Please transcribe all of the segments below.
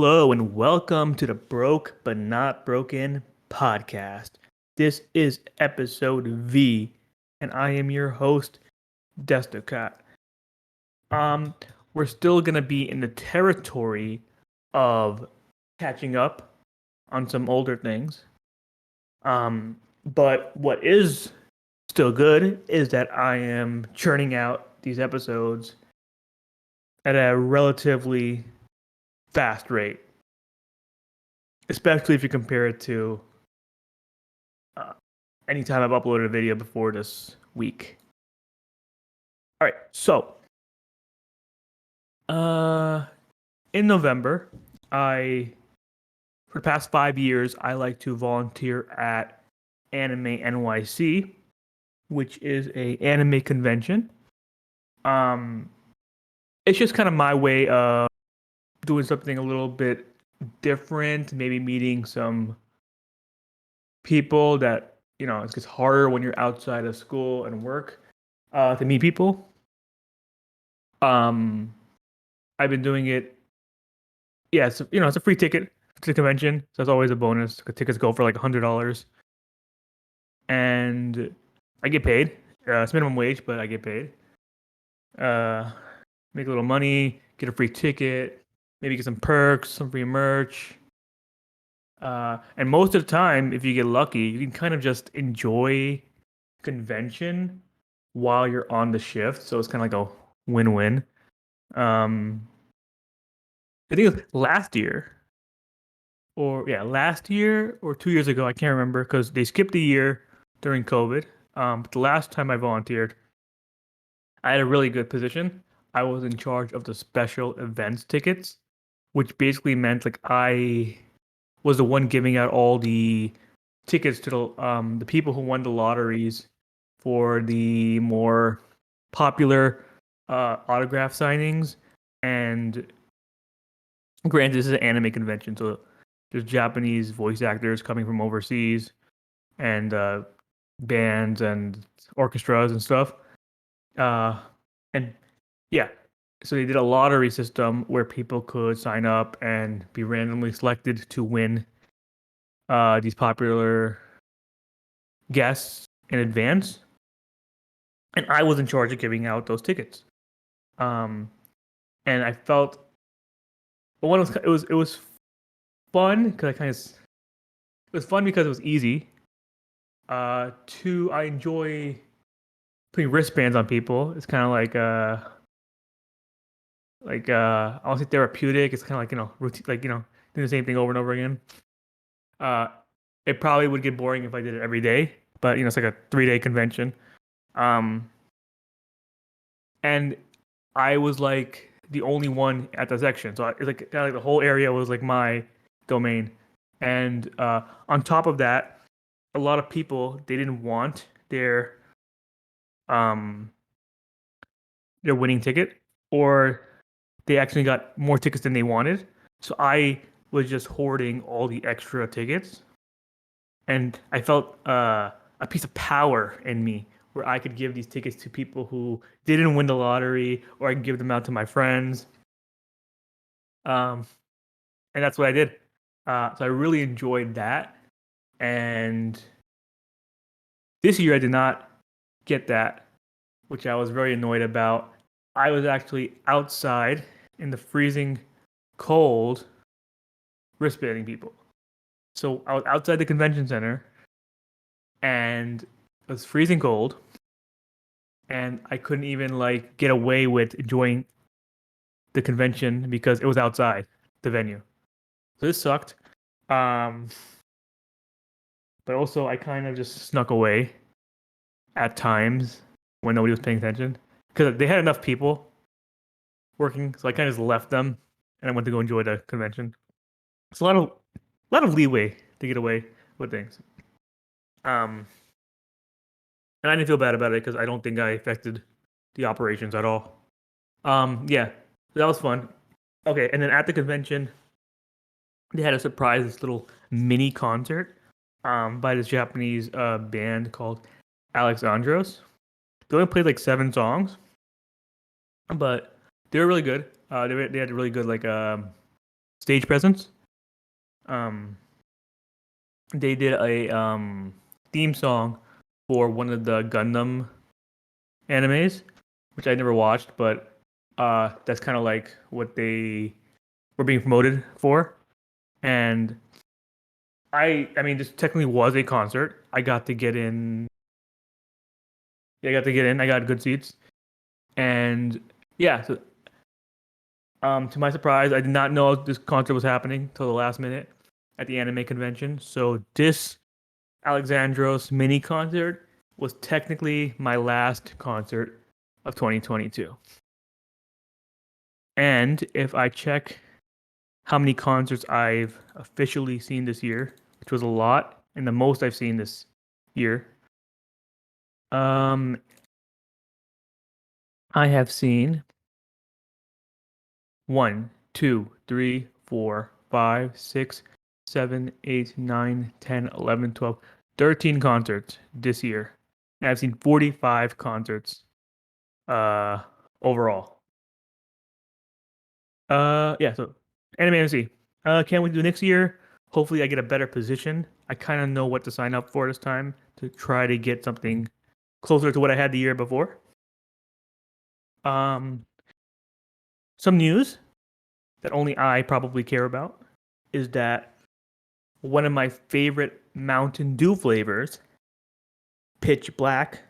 Hello and welcome to the Broke But Not Broken podcast. This is episode V, and I am your host, Destocat. Um, we're still gonna be in the territory of catching up on some older things. But what is still good is that I am churning out these episodes at a relatively fast rate, especially if you compare it to uh, anytime I've uploaded a video before this week. All right, so uh, in November, I for the past 5 years I like to volunteer at AnimeNYC, which is a anime convention. Um, it's just kind of my way of doing something a little bit different, maybe meeting some people that it gets harder when you're outside of school and work to meet people. Um, I've been doing it. Yeah, it's a free ticket to the convention, so that's always a bonus. Tickets go for like $100, and I get paid. It's minimum wage, but I get paid. Uh, make a little money, get a free ticket, maybe get some perks, some free merch. And most of the time, if you get lucky, you can kind of just enjoy convention while you're on the shift. So it's kind of like a win-win. Um, I think it was last year or 2 years ago. I can't remember because they skipped a year during COVID. But the last time I volunteered, I had a really good position. I was in charge of the special events tickets, which basically meant like I was the one giving out all the tickets to the people who won the lotteries for the more popular autograph signings. And granted, this is an anime convention, so there's Japanese voice actors coming from overseas and bands and orchestras and stuff. And yeah, so they did a lottery system where people could sign up and be randomly selected to win these popular guests in advance. And I was in charge of giving out those tickets. Um, and I felt one was it was fun because it was fun because it was easy. Two, I enjoy putting wristbands on people. It's kind of I want to say therapeutic. It's kind of like routine, like doing the same thing over and over again. Uh, it probably would get boring if I did it every day, but it's like a 3-day convention. Um, and I was like the only one at the section, so it's like kind of like the whole area was like my domain. And on top of that, a lot of people they didn't want um their winning ticket, or they actually got more tickets than they wanted. So I was just hoarding all the extra tickets, and I felt a piece of power in me where I could give these tickets to people who didn't win the lottery, or I can give them out to my friends. Um, and that's what I did. So I really enjoyed that. And this year I did not get that, which I was very annoyed about. I was actually outside in the freezing cold wristbanding people. So I was outside the convention center and it was freezing cold, and I couldn't even like get away with enjoying the convention because it was outside the venue. So this sucked. Um, but also I kind of just snuck away at times when nobody was paying attention because they had enough people working, so I kind of just left them and I went to go enjoy the convention. It's a lot of leeway to get away with things. Um, and I didn't feel bad about it because I don't think I affected the operations at all. Yeah, that was fun. Okay, and then at the convention, they had a surprise, this little mini concert, by this Japanese band called Alexandros. They only played like 7 songs, but they were really good. They had really good like stage presence. Um, they did a theme song for one of the Gundam animes, which I never watched, but that's kind of like what they were being promoted for. And I mean, this technically was a concert. I got to get in. Yeah, I got to get in. I got good seats, and yeah. So, to my surprise, I did not know this concert was happening till the last minute at the anime convention. So this Alexandros mini concert was technically my last concert of 2022. And if I check how many concerts I've officially seen this year, which was a lot, and the most I've seen this year, I have seen 13 concerts this year. And I've seen 45 concerts overall. Yeah, so AnimeNYC. Can't wait to do next year. Hopefully I get a better position. I kind of know what to sign up for this time to try to get something closer to what I had the year before. Um, some news that only I probably care about is that one of my favorite Mountain Dew flavors, Pitch Black,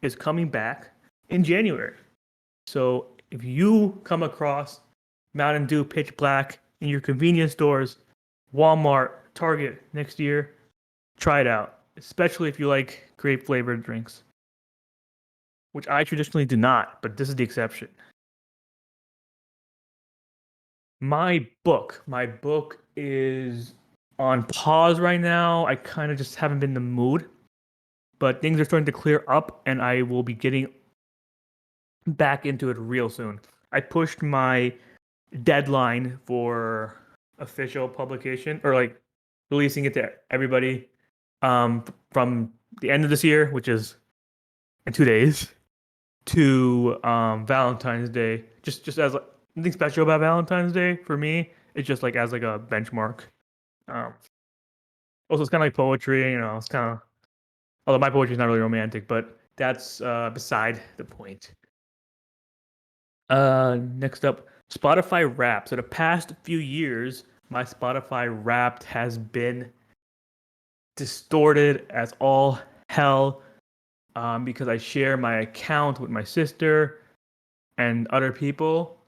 is coming back in January. So if you come across Mountain Dew Pitch Black in your convenience stores, Walmart, Target next year, try it out, especially if you like grape flavored drinks, which I traditionally do not, but this is the exception. My book is on pause right now. I kind of just haven't been in the mood, but things are starting to clear up and I will be getting back into it real soon. I pushed my deadline for official publication or like releasing it to everybody from the end of this year, which is in 2 days, to Valentine's Day. Just as like, nothing special about Valentine's Day for me. It's just like as like a benchmark. Um, Also, it's kind of like poetry. It's kind of although my poetry is not really romantic, but that's beside the point. Next up, Spotify Wrapped. So the past few years, my Spotify Wrapped has been distorted as all hell because I share my account with my sister and other people,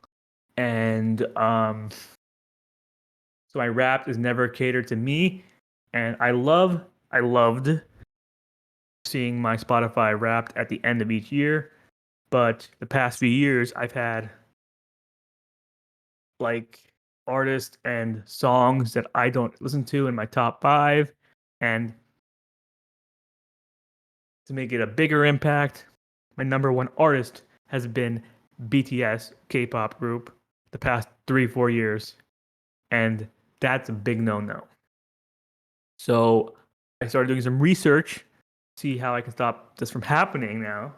and so my Wrapped is never catered to me, and I loved seeing my Spotify Wrapped at the end of each year, but the past few years I've had like artists and songs that I don't listen to in my top five. And to make it a bigger impact, my number one artist has been BTS, K-pop group, the past 3-4 years. And that's a big no-no. So I started doing some research, see how I can stop this from happening now.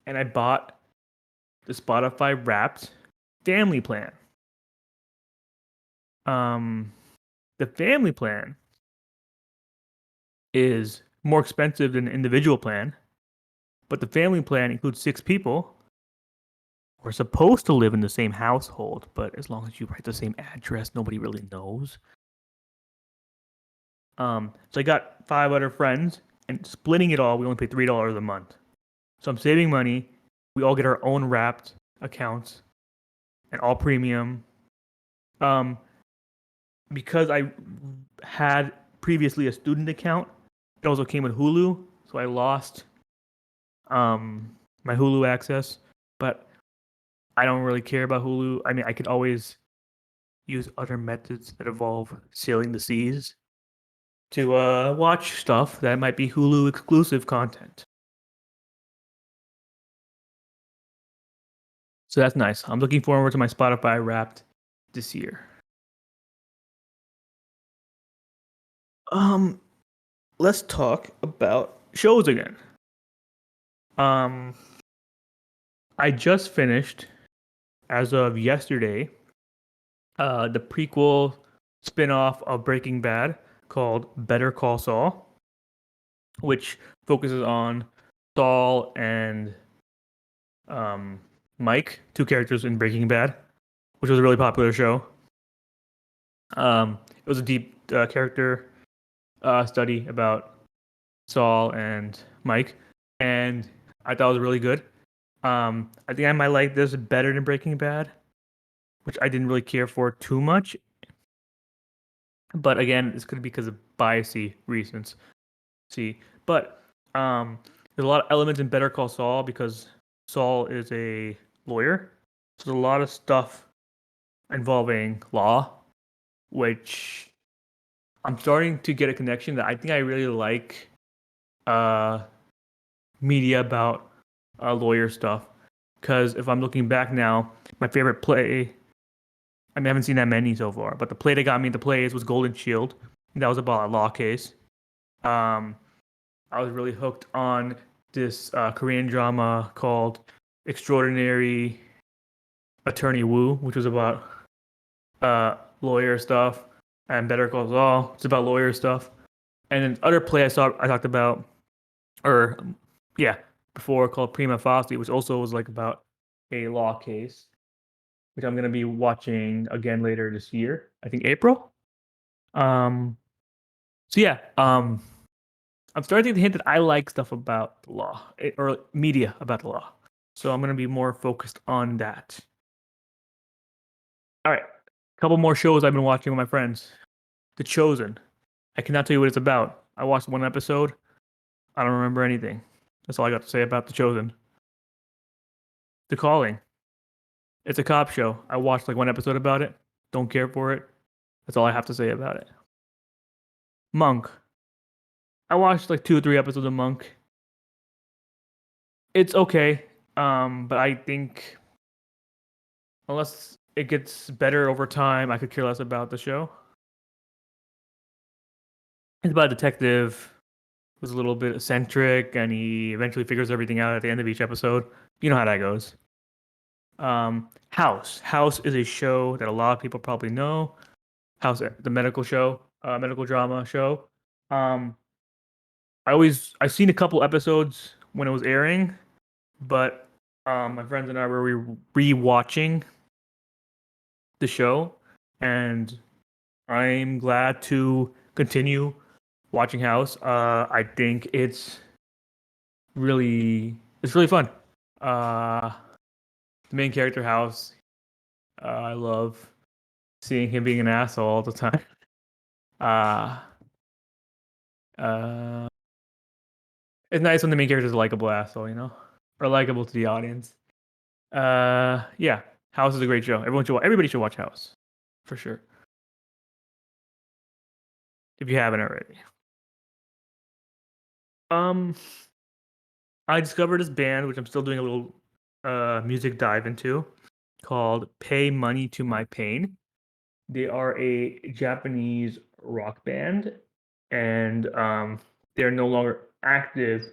And I bought the Spotify Wrapped family plan. Um, the family plan is more expensive than the individual plan, but the family plan includes 6 people. We're supposed to live in the same household, but as long as you write the same address, nobody really knows. So I got 5 other friends, and splitting it all, we only pay $3 a month. So I'm saving money. We all get our own Wrapped accounts and all premium. Um, because I had previously a student account, it also came with Hulu, so I lost my Hulu access. But I don't really care about Hulu. I mean, I could always use other methods that involve sailing the seas to watch stuff that might be Hulu exclusive content. So that's nice. I'm looking forward to my Spotify Wrapped this year. Um, let's talk about shows again. Um, I just finished, as of yesterday, the prequel spin-off of Breaking Bad called Better Call Saul, which focuses on Saul and um, Mike, two characters in Breaking Bad, which was a really popular show. It was a deep character study about Saul and Mike, and I thought it was really good. I think I might like this better than Breaking Bad, which I didn't really care for too much. But again, this could be because of biasy reasons. See, but there's a lot of elements in Better Call Saul because Saul is a lawyer. So there's a lot of stuff involving law, which I'm starting to get a connection that I think I really like uh media about lawyer stuff. Because if I'm looking back now, my favorite play, I mean, I haven't seen that many so far, but the play that got me into plays was Golden Shield. That was about a law case. Um, I was really hooked on this Korean drama called Extraordinary Attorney Woo, which was about lawyer stuff, and Better Call Saul. It's about lawyer stuff. And then other play I talked about, or yeah, before called Prima Facie, which also was like about a law case, which I'm gonna be watching again later this year. I think April. Um, so yeah, I'm starting to hint that I like stuff about the law or media about the law. So I'm gonna be more focused on that. All right, a couple more shows I've been watching with my friends. The Chosen. I cannot tell you what it's about. I watched one episode. I don't remember anything. That's all I got to say about The Chosen. The Calling. It's a cop show. I watched like one episode about it. Don't care for it. That's all I have to say about it. Monk. I watched like 2 or 3 episodes of Monk. It's okay. But I think unless it gets better over time, I could care less about the show. It's about a detective who's a little bit eccentric and he eventually figures everything out at the end of each episode. You know how that goes. House. House is a show that a lot of people probably know. House, the medical show, medical drama show. Um, I've seen a couple episodes when it was airing, but my friends and I were re-watching the show, and I'm glad to continue watching House. I think it's really fun. Uh, the main character House, I love seeing him being an asshole all the time. Uh, uh, it's nice when the main character is a likable asshole, you know, or likable to the audience. Yeah, House is a great show. Everybody should watch House for sure if you haven't already. Um, I discovered this band, which I'm still doing a little music dive into, called Pay Money to My Pain. They are a Japanese rock band, and they're no longer active.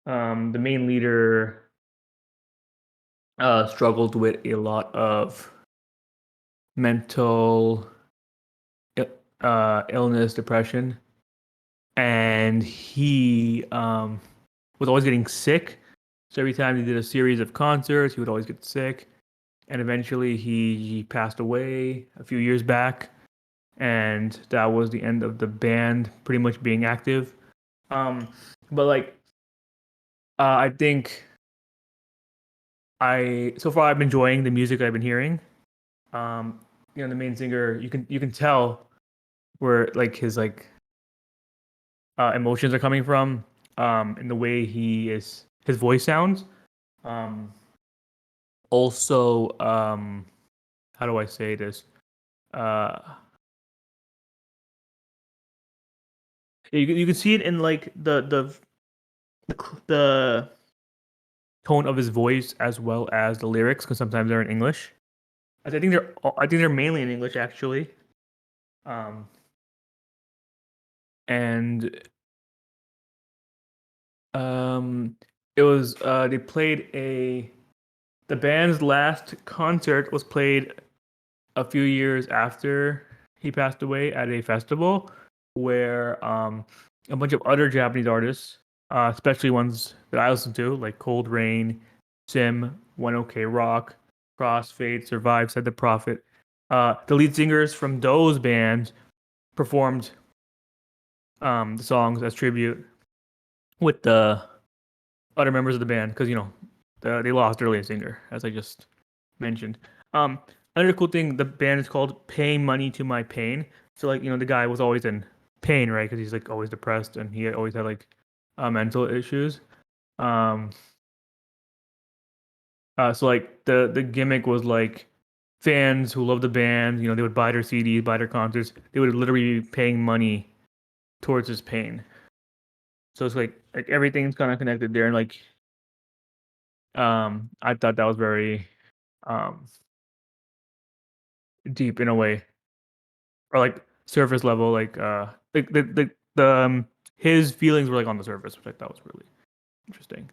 The main leader struggled with a lot of mental illness, depression, and he was always getting sick. So every time he did a series of concerts, he would always get sick, and eventually he passed away a few years back, and that was the end of the band pretty much being active. Um, but like I think I so far I've been enjoying the music I've been hearing. Um, the main singer, you can tell where like his like emotions are coming from, in the way his voice sounds. Um, also, how do I say this? Uh, you can see it in like the tone of his voice as well as the lyrics because sometimes they're in English. I think they're mainly in English actually. Um, and um, it was they played a the band's last concert was played a few years after he passed away at a festival where a bunch of other Japanese artists, especially ones that I listen to, like Cold Rain, Sim, One OK Rock, Crossfade, Survive, Said the Prophet, the lead singers from those bands performed the songs as tribute with the other members of the band because they lost their lead singer, as I just mentioned. Um, Another cool thing, the band is called "Paying Money to My Pain." So like the guy was always in pain, right? Because he's like always depressed and he always had like mental issues. Um, so like the gimmick was like fans who love the band, they would buy their CDs, buy their concerts. They would literally be paying money towards his pain. So it's like everything's kind of connected there, and like I thought that was very um deep in a way, or like surface level, like the his feelings were like on the surface, which I thought was really interesting.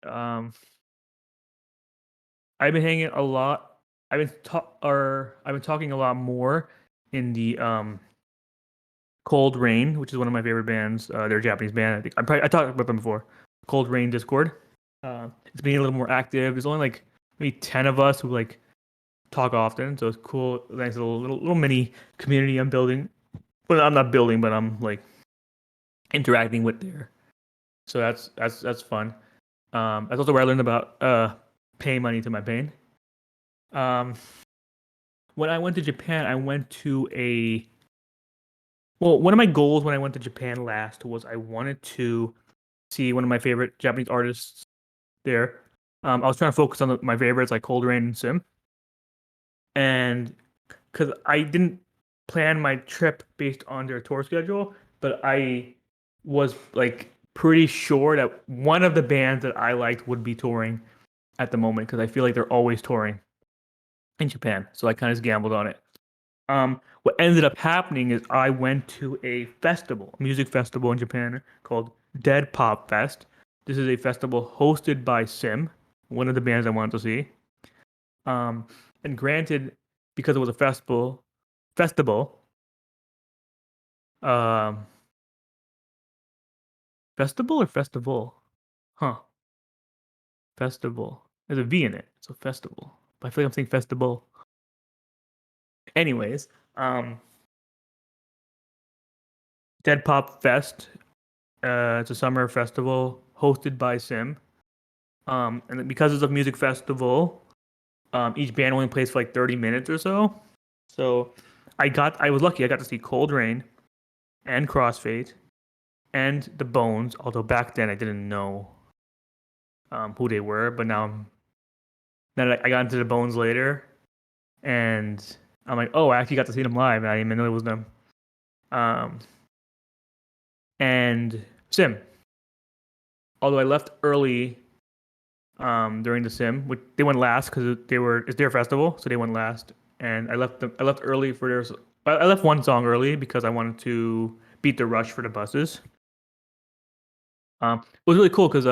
Um, I've been hanging a lot. I've been talking a lot more in the Cold Rain, which is one of my favorite bands. They're a Japanese band. I talked about them before. Cold Rain Discord. It's being a little more active. There's only like maybe 10 of us who like talk often, so it's cool. Nice little mini community I'm building. Well, I'm not building, but I'm like interacting with there. So that's fun. That's also where I learned about paying money to my pain. Um, when I went to Japan, I went to a well, one of my goals when I went to Japan last was I wanted to see one of my favorite Japanese artists there. I was trying to focus on my favorites like Cold Rain and Sim, and because I didn't plan my trip based on their tour schedule, but I was like pretty sure that one of the bands that I liked would be touring at the moment because I feel like they're always touring in Japan. So I kind of just gambled on it. What ended up happening is I went to a festival, a music festival in Japan called Dead Pop Fest. This is a festival hosted by Sim, one of the bands I wanted to see. Um, and granted, because it was a festival, um, festival or festival? Huh, festival. There's a V in it, so festival. But I feel like I'm saying festival. Anyways, Dead Pop Fest. It's a summer festival hosted by Sim. And because it's a music festival, each band only plays for like 30 minutes or so. So I was lucky. I got to see Cold Rain and Crossfade and The Bones. Although back then I didn't know who they were, but now that I got into The Bones later, and I'm like, oh, I actually got to see them live. I didn't even know it was them. Um, and Sim. Although I left early during the sim, which they went last because it's their festival, so they went last. And I left early for their. I left one song early because I wanted to beat the rush for the buses. It was really cool because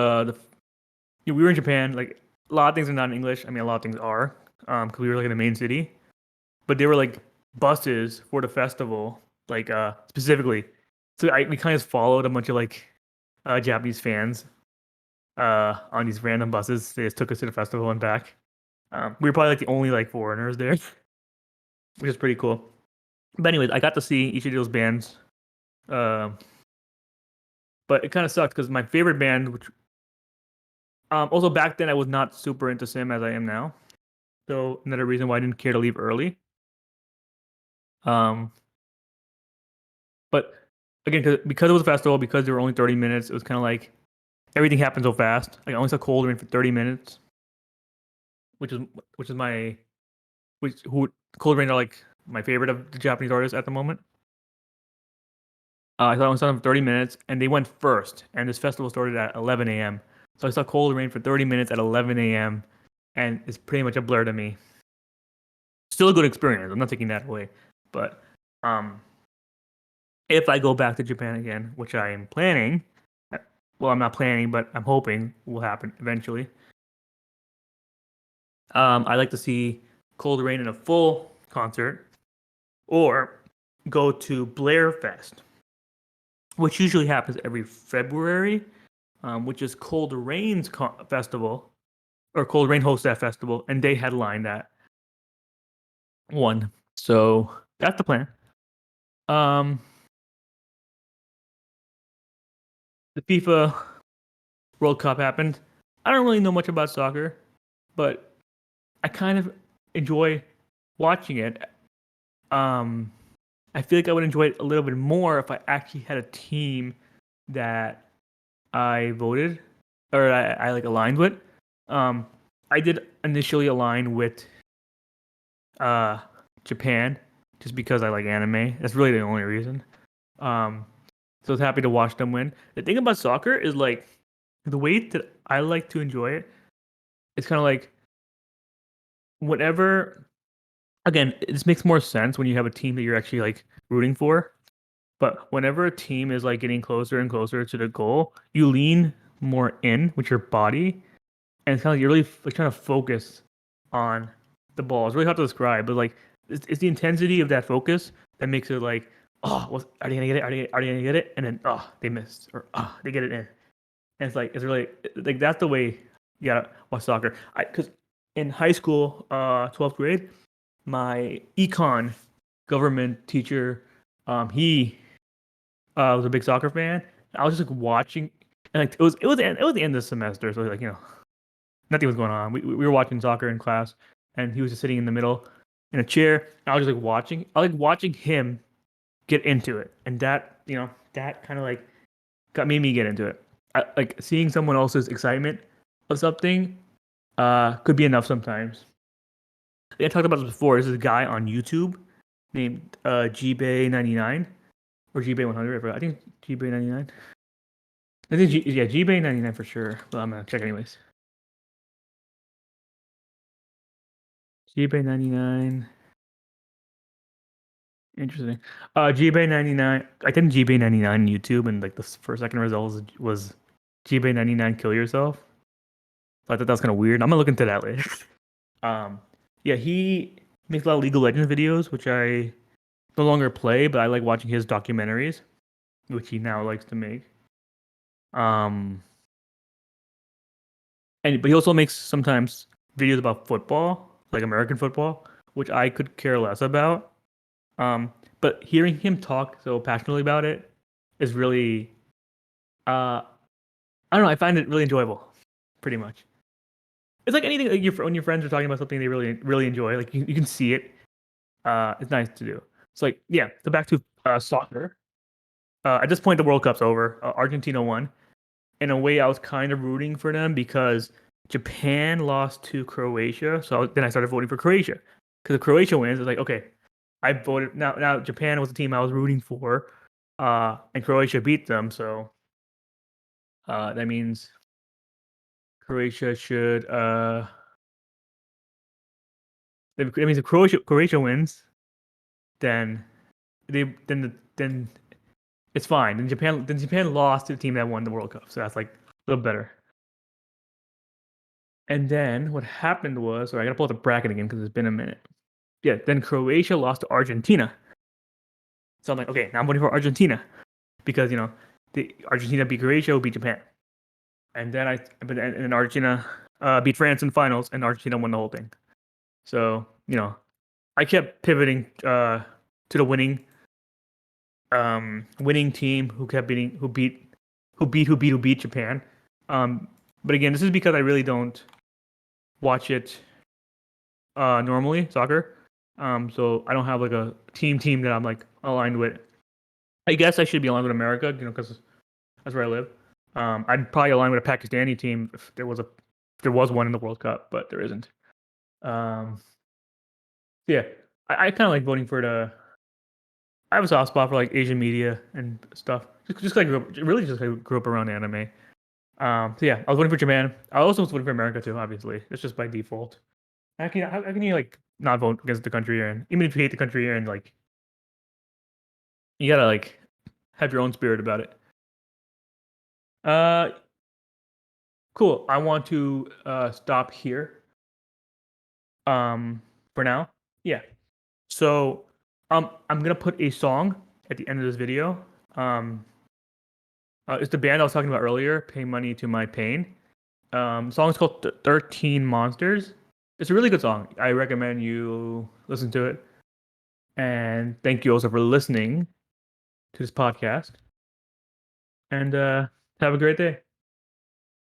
we were in Japan. Like a lot of things are not in English. I mean, a lot of things are because we were like in the main city, but they were like buses for the festival, like specifically. So we kind of followed a bunch of like Japanese fans on these random buses. They just took us to the festival and back. We were probably like the only like foreigners there, which is pretty cool. But anyways, I got to see each of those bands. Uh, but it kind of sucked because my favorite band, which also back then I was not super into Sim as I am now. So another reason why I didn't care to leave early. Um, but again, because it was a festival, because there were only 30 minutes, it was kind of like everything happened so fast. Like I only saw Cold Rain for 30 minutes, which is which is my which who Cold Rain are like my favorite of the Japanese artists at the moment. I saw them for 30 minutes, and they went first. And this festival started at 11 a.m. So I saw Cold Rain for 30 minutes at 11 a.m. And it's pretty much a blur to me. Still a good experience. I'm not taking that away. But um, if I go back to Japan again, which I am planning, well, I'm not planning, but I'm hoping will happen eventually. I like to see Cold Rain in a full concert, or go to Blarefest, which usually happens every February, which is Cold Rain's festival, or Cold Rain hosts that festival, and they headline that one. So that's the plan. Um, the FIFA World Cup happened. I don't really know much about soccer, but I kind of enjoy watching it. Um, I feel like I would enjoy it a little bit more if I actually had a team that I voted or I like aligned with. Um, I did initially align with uh Japan just because I like anime. That's really the only reason. Um, so I was happy to watch them win. The thing about soccer is like the way that I like to enjoy it. It's kind of like whatever. Again, this makes more sense when you have a team that you're actually like rooting for. But whenever a team is like getting closer and closer to the goal, you lean more in with your body, and it's kind of like you're really like trying to focus on the ball. It's really hard to describe, but like it's the intensity of that focus that makes it like, oh, are they gonna get it? Are they gonna get it? And then they missed, or they get it in. And it's like it's really like that's the way you gotta watch soccer. Because in high school, 12th grade, my econ government teacher, he was a big soccer fan. I was just like watching, and like it was the end of the semester, so like nothing was going on. We were watching soccer in class, and he was just sitting in the middle in a chair. And I was just like watching. I like watching him get into it, and that that kind of like got made me get into it. Like seeing someone else's excitement of something could be enough sometimes. I talked about this before. There's this guy on YouTube named GBay99 or GBay100. I forgot. I think GBay99. I think yeah, GBay99 for sure. But I'm gonna check anyways. GBay99. Interesting. GBay99. I think GBay99 on YouTube, and like the first second result was GBay99 kill yourself. So I thought that was kind of weird. I'm gonna look into that later. Um, yeah, he makes a lot of League of Legends videos, which I no longer play, but I like watching his documentaries, which he now likes to make. Um, but he also makes sometimes videos about football, like American football, which I could care less about. But hearing him talk so passionately about it is really, I don't know, I find it really enjoyable, pretty much. It's like anything like when your friends are talking about something they really enjoy, like you can see it. It's nice to do. It's like yeah. So back to soccer. At this point, the World Cup's over. Argentina won. In a way, I was kind of rooting for them because Japan lost to Croatia. So then I started voting for Croatia because if Croatia wins, it's like okay, I voted. Now Japan was the team I was rooting for, and Croatia beat them. So that means Croatia should. That means if Croatia wins, then then it's fine. Then Japan lost to the team that won the World Cup, so that's like a little better. And then what happened was, sorry, I gotta pull up the bracket again because it's been a minute. Yeah, then Croatia lost to Argentina. So I'm like, okay, now I'm voting for Argentina because the Argentina beat Croatia, who beat Japan, and then then Argentina beat France in finals, and Argentina won the whole thing. So I kept pivoting to the winning team who kept beating who beat Japan. But again, this is because I really don't watch it normally soccer. So I don't have like a team that I'm like aligned with. I guess I should be aligned with America, because that's where I live. I'd probably align with a Pakistani team if there was one in the World Cup, but there isn't. Um, yeah, I kind of like voting for the. I have a soft spot for like Asian media and stuff. Just like really just like, grew up around anime. So yeah, I was voting for Japan. I also was voting for America too. Obviously, it's just by default. How can you like not vote against the country you're in? Even if you hate the country you're in, like you gotta like have your own spirit about it. Uh, cool. I want to stop here. Um, for now. Yeah. So I'm gonna put a song at the end of this video. Um, it's the band I was talking about earlier, "Pay Money to My Pain." The song is called 13 Monsters. It's a really good song. I recommend you listen to it. And thank you also for listening to this podcast. And have a great day.